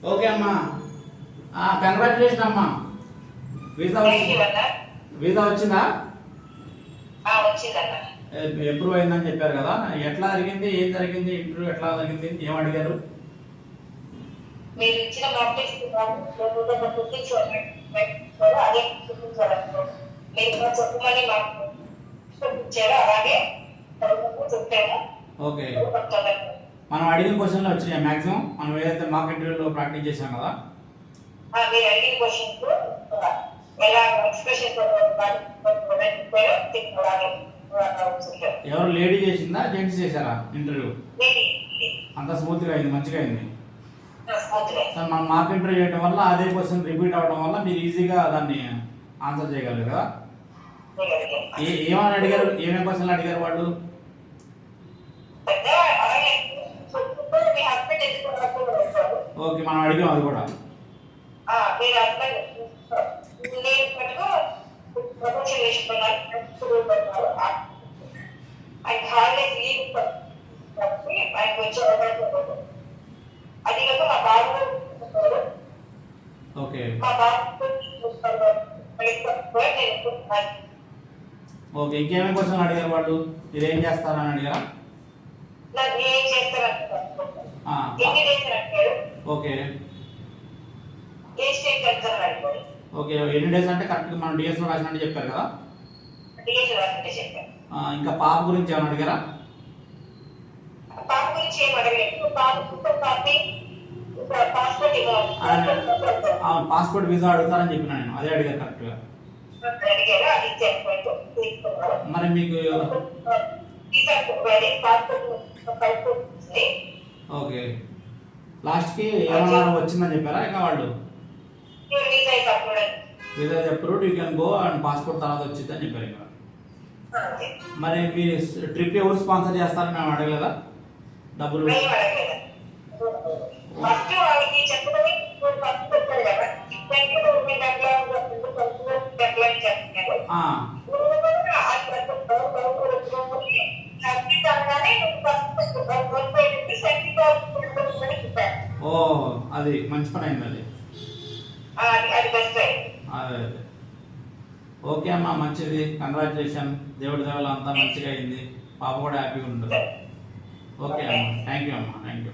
Okay అమ్మా, congratulation అమ్మా. Visa visa వచ్చిందా? అప్రూవ్ అయిందని చెప్పారు కదా, ఎట్లా జరిగింది, ఏం జరిగింది, ఇంటర్వ్యూ ఎట్లా జరిగింది, ఏం అడిగారు? మీరు ఇచ్చిన ఓకే, మనం అడిగిన క్వశ్చన్లు వచ్చినాయి మ్యాక్సిమం, మనం ఏదైతే మాక్ ఇంటర్వ్యూలో ప్రాక్టీస్ చేసాం కదా. మీరు అడిగిన క్వశ్చన్స్ ఎలా ఎక్స్ప్రెషన్ ఎవరు లేడీ చేసిందా, జెంట్స్ చేశారా ఇంటర్వ్యూ? అంత స్మూత్గా అయింది, మంచిగా అయింది. మనం మాక్ ఇంటర్వ్యూ చేయడం వల్ల అదే క్వశ్చన్ రిపీట్ అవడం వల్ల మీరు ఈజీగా దాన్ని ఆన్సర్ చేయగలరు కదా. ఏమని అడిగారు, ఏమేమి క్వశ్చన్లు అడిగారు వాళ్ళు? ఓకే, మనం అడిగాం అది కూడా. ఓకే ఓకే, ఇంకేమేమి క్వశ్చన్ అడిగారు వాళ్ళు? మీరు ఏం చేస్తారని అడిగారా? ఓకే ఓకే, ఎన్ని డేస్ అంటే కరెక్ట్గా మనం డిఎస్ లో రాసినట్టు చెప్పారు కదా. ఇంకా పాప గురించి ఏమైనా అడిగారా? పాస్పోర్ట్ వీసా అడుగుతారని చెప్పిన నేను, అదే అడిగారు కరెక్ట్గా. మరి మీకు ఓకే, లాస్ట్కి ఏమన్నా వచ్చిందని చెప్పారా ఇంకా వాళ్ళు? వీసా చెప్పారు, you can go and passport తర్వాత వచ్చిందని చెప్పారు ఇంకా. మరి మీ ట్రిప్ ఎవరు స్పాన్సర్ చేస్తారని మేము అడగలేదా డబ్బులు? ఓ, అది మంచి పని అయింది అది. అదే ఓకే అమ్మా, మంచిది, కంగ్రాచులేషన్. దేవుడి దేవాల అంతా మంచిగా అయింది, పాప కూడా హ్యాపీగా ఉంటుంది. ఓకే అమ్మా, థ్యాంక్ యూ అమ్మా, థ్యాంక్ యూ.